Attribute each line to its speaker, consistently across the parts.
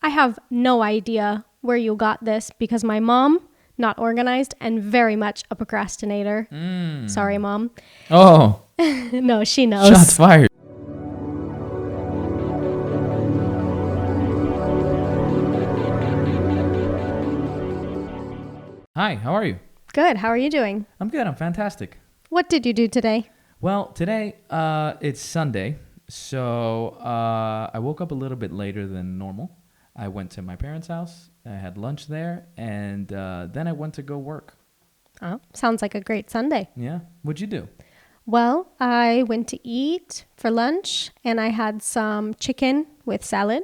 Speaker 1: I have no idea where you got this because my mom, not organized and very much a procrastinator. Sorry, Mom.
Speaker 2: Oh,
Speaker 1: No, she knows.
Speaker 2: shots fired. Hi, how are you?
Speaker 1: Good. How are you doing?
Speaker 2: I'm good. I'm fantastic.
Speaker 1: What did you do today?
Speaker 2: Well, today it's Sunday, so I woke up a little bit later than normal. I went to my parents' house. I had lunch there, and then I went to go work.
Speaker 1: Oh, sounds like a great Sunday.
Speaker 2: Yeah. What'd you do?
Speaker 1: Well, I went to eat for lunch and I had some chicken with salad.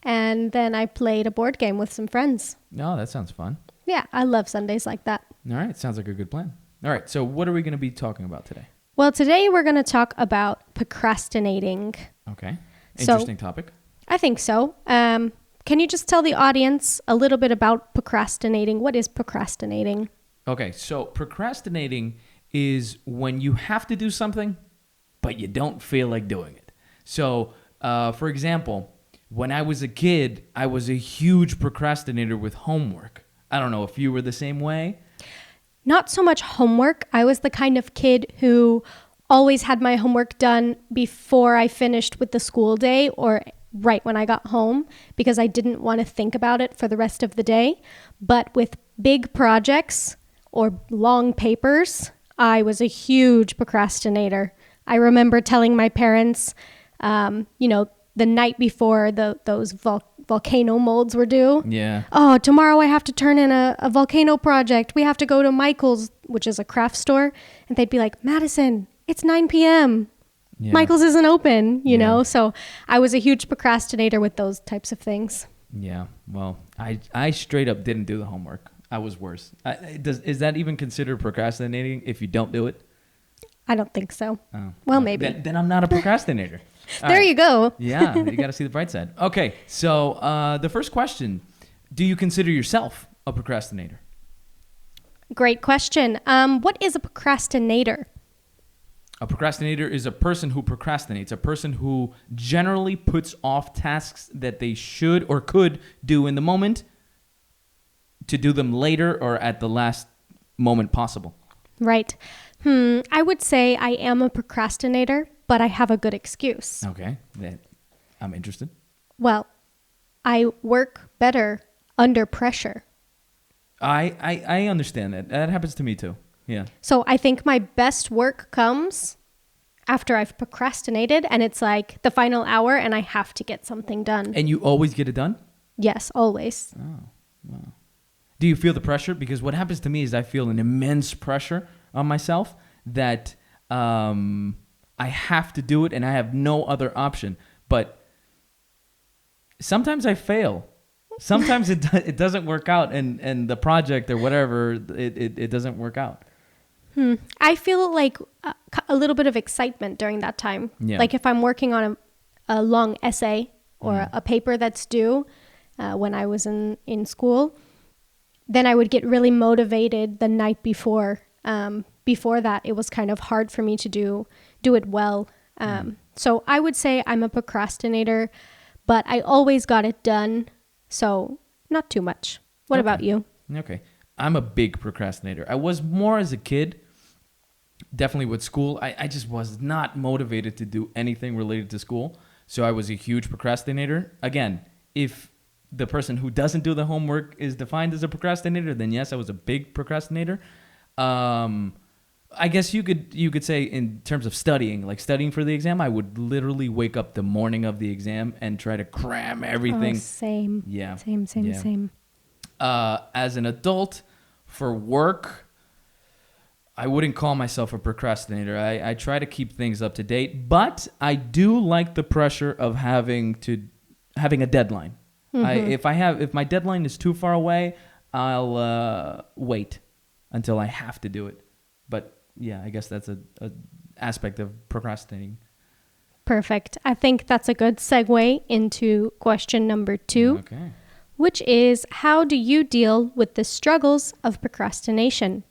Speaker 1: And then I played a board game with some friends.
Speaker 2: Oh, that sounds fun.
Speaker 1: Yeah, I love Sundays like that.
Speaker 2: All right. Sounds like a good plan. All right. So what are we going to be talking about today?
Speaker 1: Well, today we're going to talk about procrastinating.
Speaker 2: Okay.
Speaker 1: So-
Speaker 2: Interesting topic.
Speaker 1: I think so. Can you just tell the audience a little bit about procrastinating? What is procrastinating?
Speaker 2: Okay. So procrastinating is when you have to do something, but you don't feel like doing it. So, for example, when I was a kid, I was a huge procrastinator with homework. I don't know if you were the same way.
Speaker 1: Not so much homework. I was the kind of kid who always had my homework done before I finished with the school day or right when I got home because I didn't want to think about it for the rest of the day. But with big projects or long papers, I was a huge procrastinator. I remember telling my parents, the night before those volcano molds were due.
Speaker 2: Yeah.
Speaker 1: Oh, tomorrow I have to turn in a volcano project. We have to go to Michael's, which is a craft store. And they'd be like, Madison, it's 9 p.m.
Speaker 2: Yeah.
Speaker 1: Michael's isn't open, you
Speaker 2: Yeah.
Speaker 1: know? So I was a huge procrastinator with those types of things.
Speaker 2: Yeah. Well, I straight up didn't do the homework. I was worse. Is that even considered procrastinating if you don't do it?
Speaker 1: I don't think so.
Speaker 2: Oh.
Speaker 1: Well, maybe.
Speaker 2: Then I'm not a procrastinator.
Speaker 1: There you go.
Speaker 2: Yeah, you got to see the bright side. Okay, so the first question, do you consider yourself a procrastinator?
Speaker 1: Great question. What is a procrastinator?
Speaker 2: A procrastinator is a person who procrastinates, a person who generally puts off tasks that they should or could do in the moment to do them later or at the last moment possible.
Speaker 1: Right. I would say I am a procrastinator, but I have a good excuse.
Speaker 2: Okay, I'm interested.
Speaker 1: Well, I work better under pressure.
Speaker 2: I understand that. That happens to me too. Yeah.
Speaker 1: So I think my best work comes after I've procrastinated and it's like the final hour and I have to get something done.
Speaker 2: And you always get it done?
Speaker 1: Yes, always.
Speaker 2: Oh, wow. Do you feel the pressure? Because what happens to me is I feel an immense pressure on myself that I have to do it and I have no other option. But sometimes I fail. Sometimes it doesn't work out and the project or whatever, it doesn't work out.
Speaker 1: I feel like a little bit of excitement during that time.
Speaker 2: Yeah.
Speaker 1: Like if I'm working on a long essay or a paper that's due when I was in school, then I would get really motivated the night before. Before that, it was kind of hard for me to do it well. So I would say I'm a procrastinator, but I always got it done. So not too much. What about you?
Speaker 2: Okay. I'm a big procrastinator. I was more as a kid, definitely with school. I just was not motivated to do anything related to school. So I was a huge procrastinator. Again, if the person who doesn't do the homework is defined as a procrastinator, then yes, I was a big procrastinator. I guess you could say in terms of studying for the exam, I would literally wake up the morning of the exam and try to cram everything.
Speaker 1: Oh, same.
Speaker 2: Yeah.
Speaker 1: Same.
Speaker 2: As an adult, for work, I wouldn't call myself a procrastinator. I try to keep things up to date, but I do like the pressure of having a deadline. If my deadline is too far away, I'll wait until I have to do it. But yeah, I guess that's a aspect of procrastinating.
Speaker 1: Perfect. I think that's a good segue into question number 2.
Speaker 2: Okay.
Speaker 1: Which is, how do you deal with the struggles of procrastination?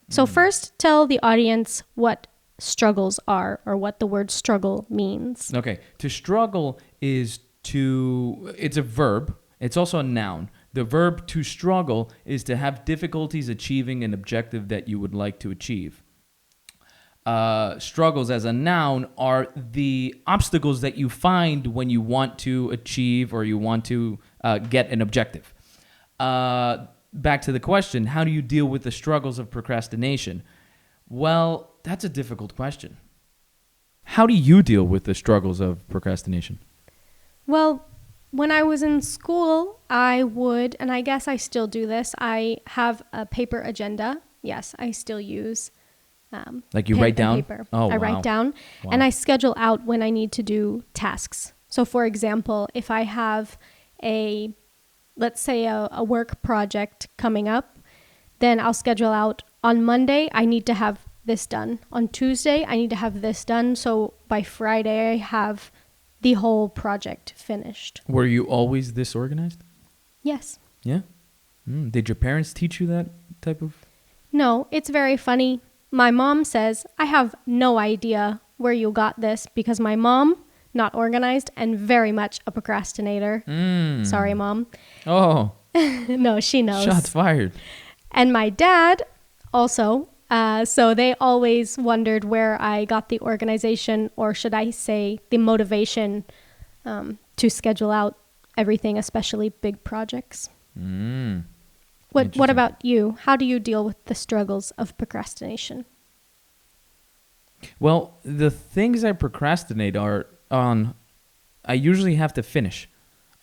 Speaker 1: So first, tell the audience what struggles are or what the word struggle means.
Speaker 2: Okay. To struggle is it's a verb. It's also a noun. The verb to struggle is to have difficulties achieving an objective that you would like to achieve. Struggles as a noun are the obstacles that you find when you want to achieve or you want to get an objective. Back to the question, how do you deal with the struggles of procrastination? Well, that's a difficult question. How do you deal with the struggles of procrastination?
Speaker 1: Well, when I was in school, I would, and I guess I still do this, I have a paper agenda. Yes, I still use
Speaker 2: like you
Speaker 1: pen
Speaker 2: write down?
Speaker 1: and paper.
Speaker 2: Oh,
Speaker 1: I
Speaker 2: wow.
Speaker 1: write down,
Speaker 2: Wow.
Speaker 1: and I schedule out when I need to do tasks. So, for example, if I have let's say a work project coming up, then I'll schedule out on Monday, I need to have this done. On Tuesday, I need to have this done. So by Friday, I have the whole project finished.
Speaker 2: Were you always this organized?
Speaker 1: Yes.
Speaker 2: Yeah? Did your parents teach you that type of...
Speaker 1: No, it's very funny. My mom says, I have no idea where you got this because my mom, not organized and very much a procrastinator. Sorry, Mom.
Speaker 2: Oh,
Speaker 1: No, she knows.
Speaker 2: shots fired.
Speaker 1: And my dad also. So they always wondered where I got the organization, or should I say the motivation to schedule out everything, especially big projects. What
Speaker 2: Interesting.
Speaker 1: about you? How do you deal with the struggles of procrastination?
Speaker 2: Well, the things I procrastinate are on, I usually have to finish.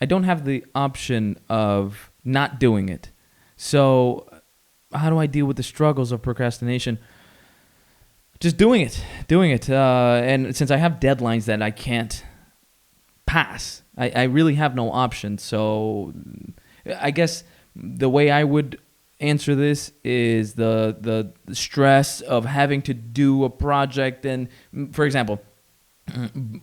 Speaker 2: I don't have the option of not doing it. So how do I deal with the struggles of procrastination? Just doing it. And since I have deadlines that I can't pass, I really have no option. So I guess the way I would answer this is the stress of having to do a project. And for example,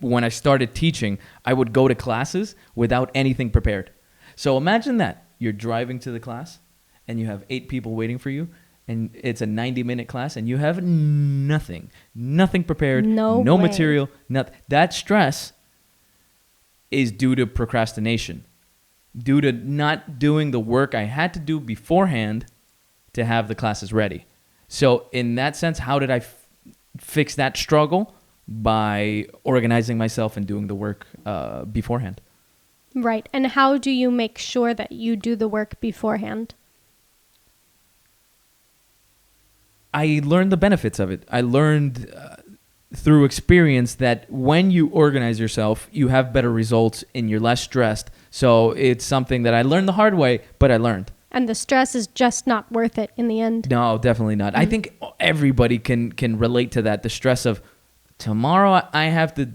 Speaker 2: when I started teaching, I would go to classes without anything prepared. So imagine that. You're driving to the class and you have 8 people waiting for you, and it's a 90-minute class and you have nothing prepared,
Speaker 1: No way.
Speaker 2: material, nothing. That stress is due to procrastination, due to not doing the work I had to do beforehand to have the classes ready. So in that sense, how did I fix that struggle? By organizing myself and doing the work beforehand.
Speaker 1: Right. And how do you make sure that you do the work beforehand?
Speaker 2: I learned the benefits of it. I learned through experience that when you organize yourself, you have better results and you're less stressed. So it's something that I learned the hard way, but I learned.
Speaker 1: And the stress is just not worth it in the end.
Speaker 2: No, definitely not. I think everybody can relate to that. The stress of tomorrow I have to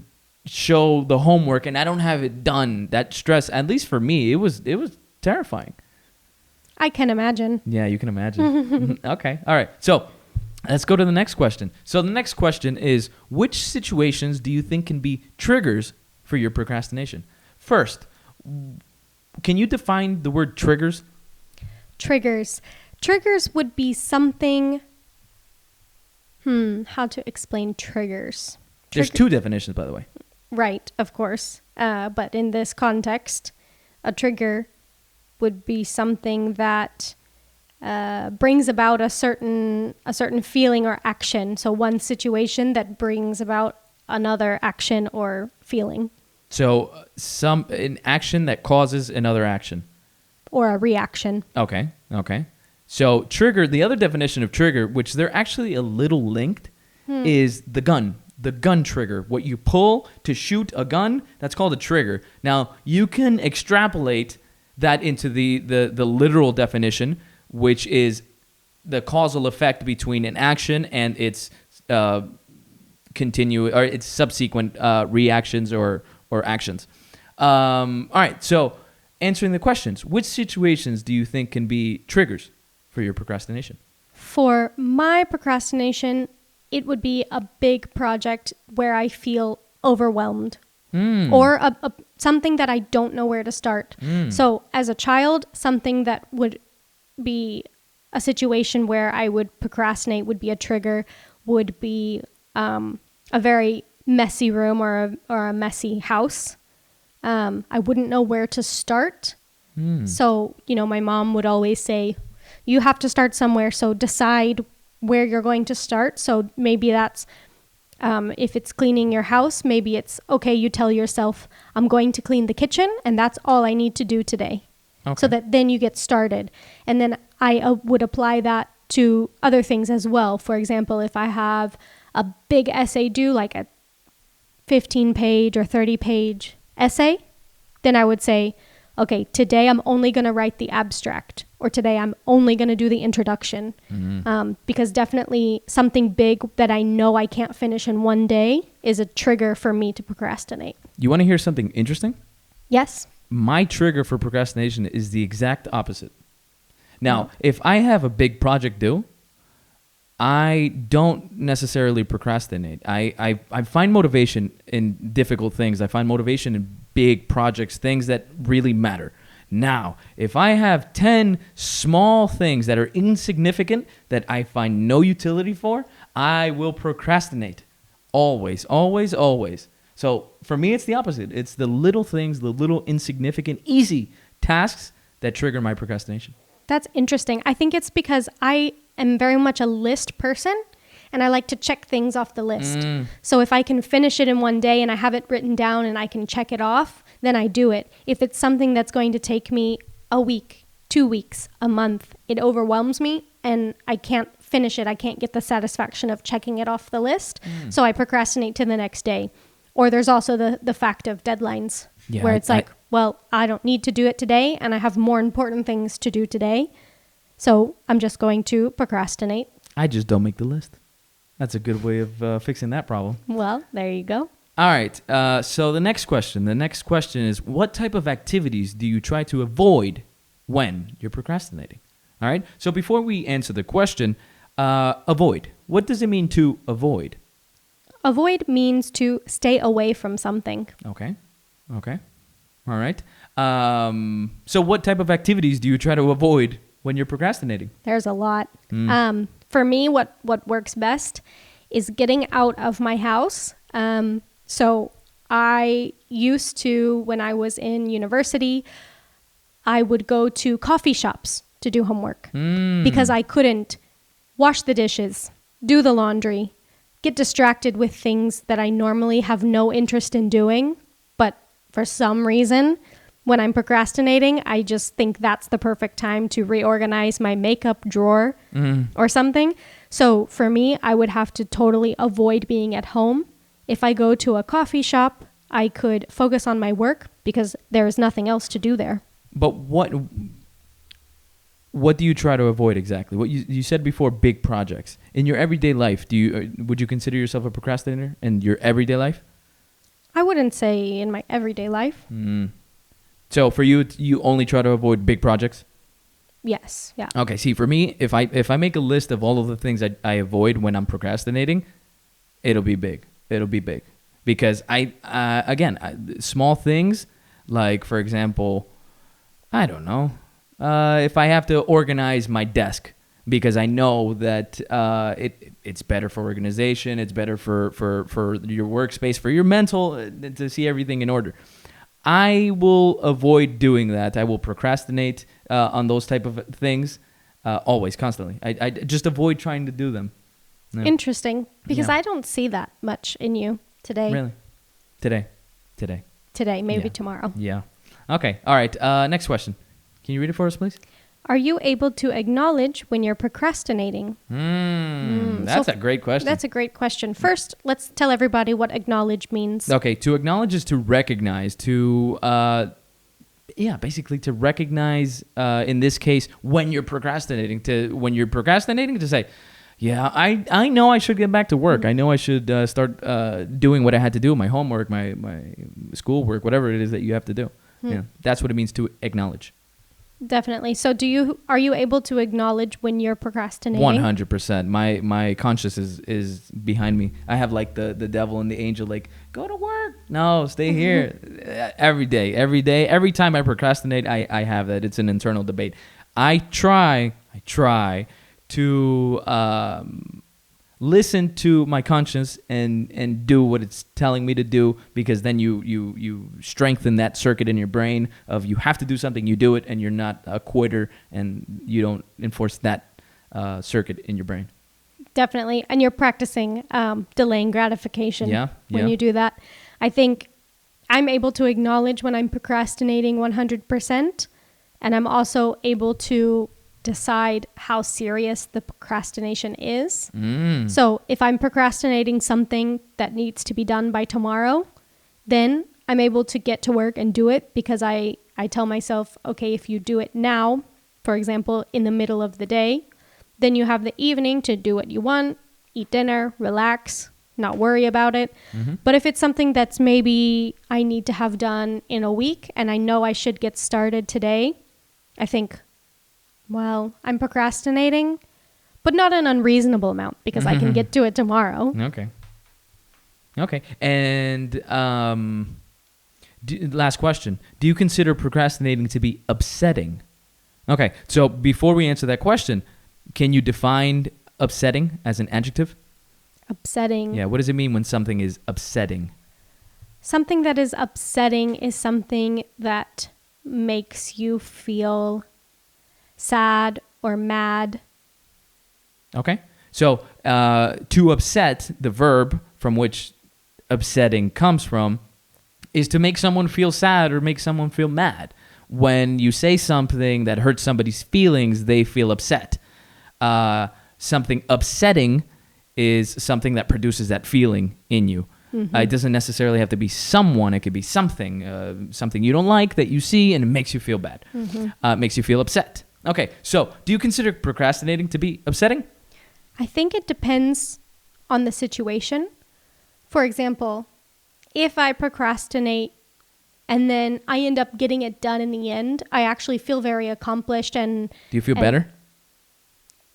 Speaker 2: show the homework and I don't have it done. That stress, at least for me, it was terrifying.
Speaker 1: I can imagine.
Speaker 2: Yeah, you can imagine. Okay. All right. So let's go to the next question. So the next question is, which situations do you think can be triggers for your procrastination? First, can you define the word triggers?
Speaker 1: Triggers. Triggers would be something... how to explain triggers?
Speaker 2: There's 2 definitions, by the way.
Speaker 1: Right, of course. But in this context, a trigger would be something that brings about a certain feeling or action. So one situation that brings about another action or feeling.
Speaker 2: So an action that causes another action.
Speaker 1: Or a reaction.
Speaker 2: Okay. So trigger, the other definition of trigger, which they're actually a little linked, is the gun. The gun trigger. What you pull to shoot a gun, that's called a trigger. Now, you can extrapolate that into the literal definition, which is the causal effect between an action and its its subsequent reactions or actions. All right, so answering the questions, which situations do you think can be triggers for your procrastination?
Speaker 1: For my procrastination, it would be a big project where I feel overwhelmed or something that I don't know where to start. So as a child, something that would be a situation where I would procrastinate would be a trigger, would be a very messy room or a messy house. I wouldn't know where to start. So, my mom would always say, you have to start somewhere. So decide where you're going to start. So maybe that's, if it's cleaning your house, maybe it's, okay, you tell yourself, I'm going to clean the kitchen and that's all I need to do today.
Speaker 2: Okay.
Speaker 1: So that then you get started. And then I would apply that to other things as well. For example, if I have a big essay due, like a 15-page or 30-page essay, then I would say, okay, today I'm only going to write the abstract, or today I'm only going to do the introduction. Because definitely something big that I know I can't finish in one day is a trigger for me to procrastinate.
Speaker 2: You want to hear something interesting?
Speaker 1: Yes.
Speaker 2: My trigger for procrastination is the exact opposite. Now, if I have a big project due, I don't necessarily procrastinate. I find motivation in difficult things. I find motivation in big projects, things that really matter. Now, if I have 10 small things that are insignificant that I find no utility for, I will procrastinate. Always, always, always. So for me, it's the opposite. It's the little things, the little insignificant, easy tasks that trigger my procrastination.
Speaker 1: That's interesting. I think it's because I am very much a list person and I like to check things off the list. So if I can finish it in one day and I have it written down and I can check it off, then I do it. If it's something that's going to take me a week, 2 weeks, a month, it overwhelms me and I can't finish it. I can't get the satisfaction of checking it off the list. So I procrastinate to the next day. Or there's also the fact of deadlines where it's well, I don't need to do it today and I have more important things to do today. So I'm just going to procrastinate.
Speaker 2: I just don't make the list. That's a good way of fixing that problem.
Speaker 1: Well, there you go.
Speaker 2: All right. So the next question is, what type of activities do you try to avoid when you're procrastinating? All right. So before we answer the question, avoid. What does it mean to avoid?
Speaker 1: Avoid means to stay away from something.
Speaker 2: Okay. All right. So what type of activities do you try to avoid when you're procrastinating?
Speaker 1: There's a lot. For me, what works best is getting out of my house. So I used to, when I was in university, I would go to coffee shops to do homework because I couldn't wash the dishes, do the laundry, get distracted with things that I normally have no interest in doing. But for some reason, when I'm procrastinating, I just think that's the perfect time to reorganize my makeup drawer or something. So for me, I would have to totally avoid being at home. If I go to a coffee shop, I could focus on my work because there is nothing else to do there.
Speaker 2: But what do you try to avoid exactly? What you said before, big projects. In your everyday life, would you consider yourself a procrastinator in your everyday life?
Speaker 1: I wouldn't say in my everyday life.
Speaker 2: So for you, you only try to avoid big projects?
Speaker 1: Yes. Yeah.
Speaker 2: Okay. See, for me, if I make a list of all of the things I avoid when I'm procrastinating, it'll be big. It'll be big because small things like, for example, I don't know, if I have to organize my desk because I know that it's better for organization, it's better for your workspace, for your mental, to see everything in order. I will avoid doing that. I will procrastinate on those type of things always, constantly. I just avoid trying to do them. Yeah.
Speaker 1: Interesting, because I don't see that much in you today.
Speaker 2: Really? Today,
Speaker 1: maybe tomorrow.
Speaker 2: Yeah. Okay. All right. Next question. Can you read it for us, please?
Speaker 1: Are you able to acknowledge when you're procrastinating?
Speaker 2: That's a great question.
Speaker 1: That's a great question. First, let's tell everybody what acknowledge means.
Speaker 2: Okay. To acknowledge is to recognize, basically to recognize, in this case, when you're procrastinating, to say, yeah, I know I should get back to work. I know I should start doing what I had to do, my homework, my schoolwork, whatever it is that you have to do. Yeah, that's what it means to acknowledge.
Speaker 1: Definitely. So are you able to acknowledge when you're procrastinating?
Speaker 2: 100%. My conscience is behind me. I have like the devil and the angel, like, go to work. No, stay here. Every day. Every time I procrastinate, I have that. It's an internal debate. I try to listen to my conscience and do what it's telling me to do, because then you strengthen that circuit in your brain of you have to do something, you do it, and you're not a quitter, and you don't enforce that circuit in your brain.
Speaker 1: Definitely. And you're practicing delaying gratification when you do that. I think I'm able to acknowledge when I'm procrastinating 100%, and I'm also able to decide how serious the procrastination is. So if I'm procrastinating something that needs to be done by tomorrow, then I'm able to get to work and do it, because I tell myself, okay, if you do it now, for example, in the middle of the day, then you have the evening to do what you want, eat dinner, relax, not worry about it. But if it's something that's maybe I need to have done in a week and I know I should get started today, I think, well, I'm procrastinating, but not an unreasonable amount, because I can get to it tomorrow.
Speaker 2: Okay. And last question. Do you consider procrastinating to be upsetting? Okay. So before we answer that question, can you define upsetting as an adjective?
Speaker 1: Upsetting.
Speaker 2: Yeah. What does it mean when something is upsetting?
Speaker 1: Something that is upsetting is something that makes you feel sad or mad.
Speaker 2: Okay. So to upset, the verb from which upsetting comes from, is to make someone feel sad or make someone feel mad. When you say something that hurts somebody's feelings, they feel upset. Something upsetting is something that produces that feeling in you. It doesn't necessarily have to be someone. It could be something, something you don't like that you see and it makes you feel bad. It makes you feel upset. Okay, so do you consider procrastinating to be upsetting?
Speaker 1: I think it depends on the situation. For example, if I procrastinate and then I end up getting it done in the end, I actually feel very accomplished. And
Speaker 2: do you feel better?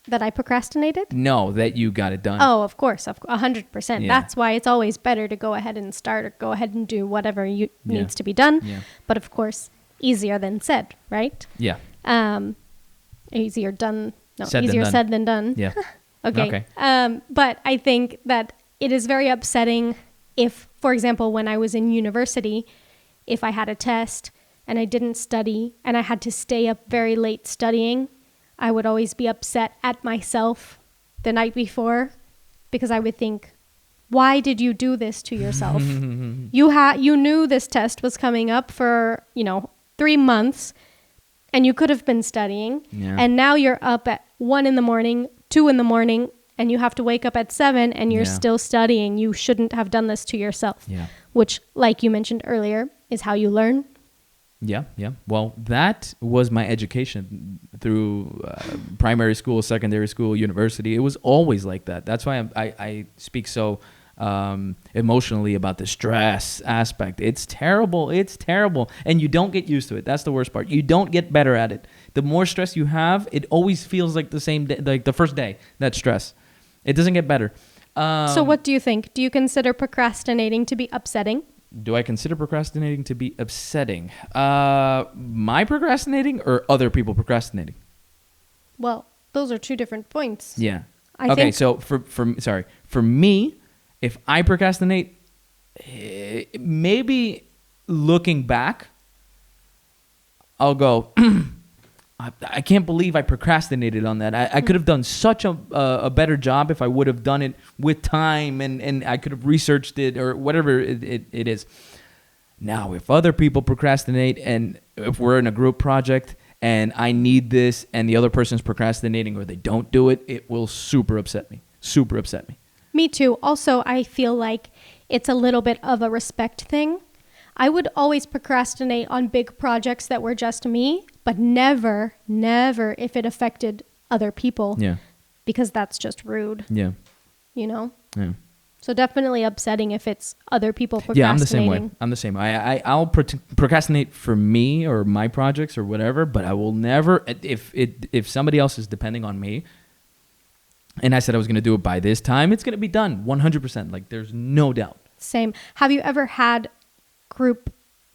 Speaker 1: That I procrastinated?
Speaker 2: No, that you got it done.
Speaker 1: Oh, of course, 100%. Yeah. That's why it's always better to go ahead and start, or go ahead and do whatever needs to be done. Yeah. But of course, easier than said, right?
Speaker 2: Yeah.
Speaker 1: Easier done. No,
Speaker 2: said
Speaker 1: easier
Speaker 2: than
Speaker 1: said than done.
Speaker 2: Yeah.
Speaker 1: Okay. But I think that it is very upsetting if, for example, when I was in university, if I had a test and I didn't study and I had to stay up very late studying, I would always be upset at myself the night before, because I would think, why did you do this to yourself? You knew this test was coming up for, 3 months, and you could have been studying. Yeah. And now you're up at 1 a.m, 2 a.m, and you have to wake up at 7 and you're still studying. You shouldn't have done this to yourself. Yeah. Which, like you mentioned earlier, is how you learn.
Speaker 2: Yeah. Well, that was my education through primary school, secondary school, university. It was always like that. That's why I speak so emotionally about the stress aspect. It's terrible. And you don't get used to it. That's the worst part. You don't get better at it. The more stress you have, it always feels like the same day, like the first day, that stress. It doesn't get better.
Speaker 1: So what do you think? Do you consider procrastinating to be upsetting?
Speaker 2: Do I consider procrastinating to be upsetting? My procrastinating or other people procrastinating?
Speaker 1: Well, those are two different points.
Speaker 2: Yeah. Okay, so for me, if I procrastinate, maybe looking back, I'll go, I can't believe I procrastinated on that. I could have done such a better job if I would have done it with time, and I could have researched it or whatever it is. Now, if other people procrastinate, and if we're in a group project and I need this and the other person's procrastinating or they don't do it, it will super upset me. Me
Speaker 1: too. Also, I feel like it's a little bit of a respect thing. I would always procrastinate on big projects that were just me, but never if it affected other people. Yeah. Because that's just rude. Yeah. Yeah. So definitely upsetting if it's other people procrastinating.
Speaker 2: Yeah, I'm the same way. I'll procrastinate for me or my projects or whatever, but I will never, if somebody else is depending on me, and I said I was going to do it by this time, it's going to be done 100%. Like, there's no doubt.
Speaker 1: Same. Have you ever had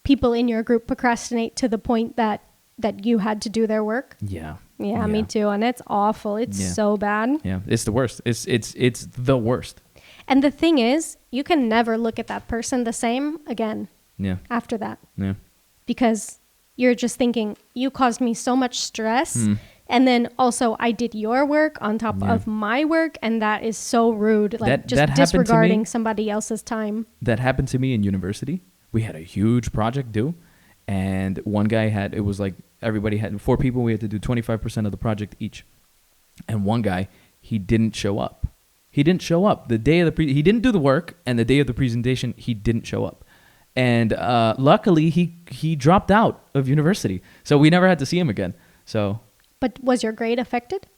Speaker 1: people in your group procrastinate to the point that you had to do their work?
Speaker 2: Yeah.
Speaker 1: Yeah, me too. And it's awful. It's so bad.
Speaker 2: Yeah, it's the worst. It's the worst.
Speaker 1: And the thing is, you can never look at that person the same again.
Speaker 2: Yeah.
Speaker 1: After that.
Speaker 2: Yeah.
Speaker 1: Because you're just thinking, you caused me so much stress. And then also I did your work on top of my work. And that is so rude. Like just disregarding somebody else's time.
Speaker 2: That happened to me in university. We had a huge project due. And one guy it was like everybody had 4 people. We had to do 25% of the project each. And one guy, he didn't show up. He didn't show up. The day of he didn't do the work. And the day of the presentation, he didn't show up. And luckily, he dropped out of university. So we never had to see him again. So.
Speaker 1: But was your grade affected?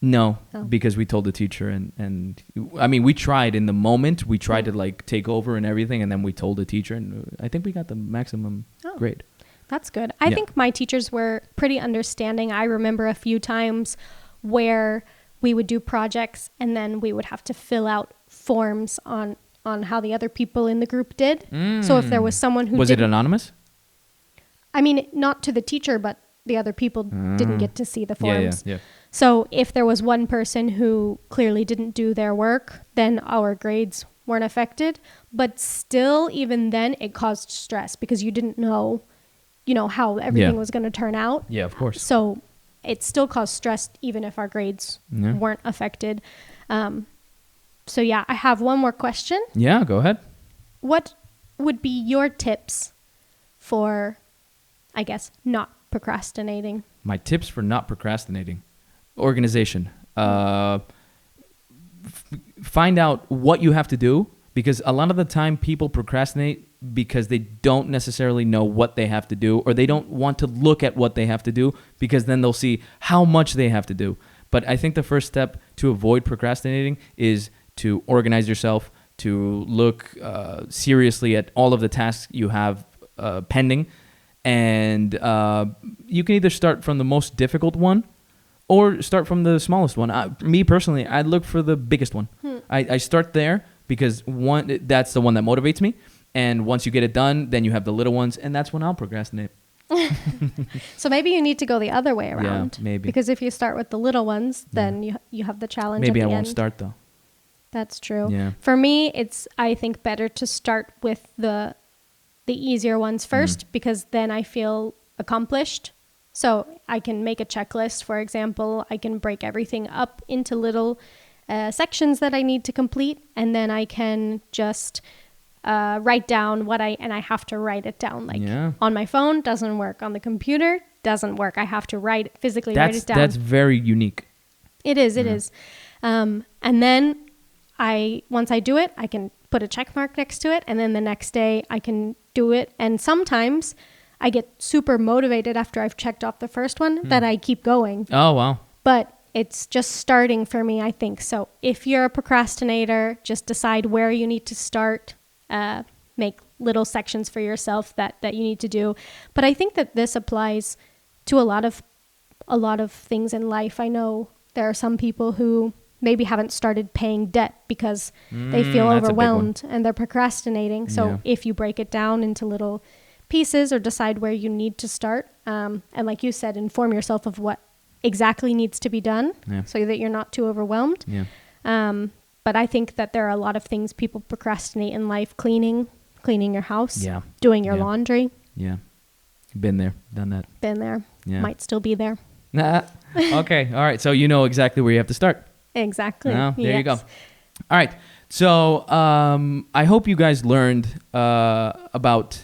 Speaker 2: No, because we told the teacher. And I mean, we tried in the moment. We tried to like take over and everything. And then we told the teacher. And I think we got the maximum grade.
Speaker 1: That's good. I think my teachers were pretty understanding. I remember a few times where we would do projects and then we would have to fill out forms on how the other people in the group did. So if there was someone who
Speaker 2: was it anonymous?
Speaker 1: I mean, not to the teacher, but the other people didn't get to see the forms.
Speaker 2: Yeah.
Speaker 1: So if there was one person who clearly didn't do their work, then our grades weren't affected. But still, even then, it caused stress because you didn't know, how everything was going to turn out.
Speaker 2: Yeah, of course.
Speaker 1: So it still caused stress even if our grades weren't affected. So yeah, I have one more question.
Speaker 2: Yeah, go ahead.
Speaker 1: What would be your tips for, I guess, not procrastinating?
Speaker 2: My tips for not procrastinating. Organization. Find out what you have to do, because a lot of the time people procrastinate because they don't necessarily know what they have to do, or they don't want to look at what they have to do because then they'll see how much they have to do. But I think the first step to avoid procrastinating is to organize yourself, to look seriously at all of the tasks you have pending. And you can either start from the most difficult one or start from the smallest one. Me personally, I look for the biggest one. I start there because that's the one that motivates me. And once you get it done, then you have the little ones, and that's when I'll procrastinate.
Speaker 1: So maybe you need to go the other way around.
Speaker 2: Yeah, maybe.
Speaker 1: Because if you start with the little ones, then you have the challenge
Speaker 2: maybe
Speaker 1: at the
Speaker 2: I won't
Speaker 1: end.
Speaker 2: start, though.
Speaker 1: That's true.
Speaker 2: Yeah.
Speaker 1: For me, it's, I think, better to start with the easier ones first, because then I feel accomplished. So I can make a checklist, for example. I can break everything up into little sections that I need to complete, and then I can just write down and I have to write it down. Like on my phone, doesn't work. On the computer, doesn't work. I have to physically write it down.
Speaker 2: That's very unique.
Speaker 1: It is. And then once I do it, I can put a check mark next to it, and then the next day I can do it. And sometimes I get super motivated after I've checked off the first one that I keep going.
Speaker 2: Oh, wow.
Speaker 1: But it's just starting for me, I think. So if you're a procrastinator, just decide where you need to start. Make little sections for yourself that you need to do. But I think that this applies to a lot of things in life. I know there are some people who maybe haven't started paying debt because they feel overwhelmed and they're procrastinating. So if you break it down into little pieces or decide where you need to start, and like you said, inform yourself of what exactly needs to be done so that you're not too overwhelmed. But I think that there are a lot of things people procrastinate in life: cleaning your house, doing your laundry. Yeah.
Speaker 2: Been there, done that.
Speaker 1: Been there. Yeah. Might still be there.
Speaker 2: Okay. All right. So you know exactly where you have to start.
Speaker 1: Exactly.
Speaker 2: There you go. All right. So I hope you guys learned about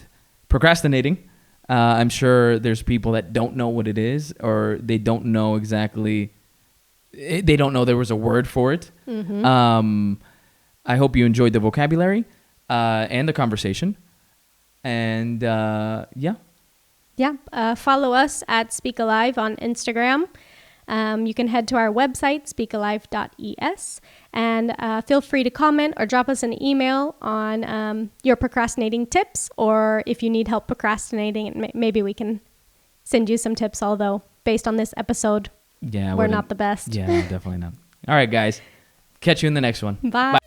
Speaker 2: procrastinating. I'm sure there's people that don't know what it is, or they don't know exactly. They don't know there was a word for it. I hope you enjoyed the vocabulary and the conversation. And
Speaker 1: follow us at Speakalive on Instagram. You can head to our website, speakalive.es, and feel free to comment or drop us an email on your procrastinating tips, or if you need help procrastinating, maybe we can send you some tips, although based on this episode, we're not the best.
Speaker 2: Yeah, definitely not. All right, guys. Catch you in the next one.
Speaker 1: Bye.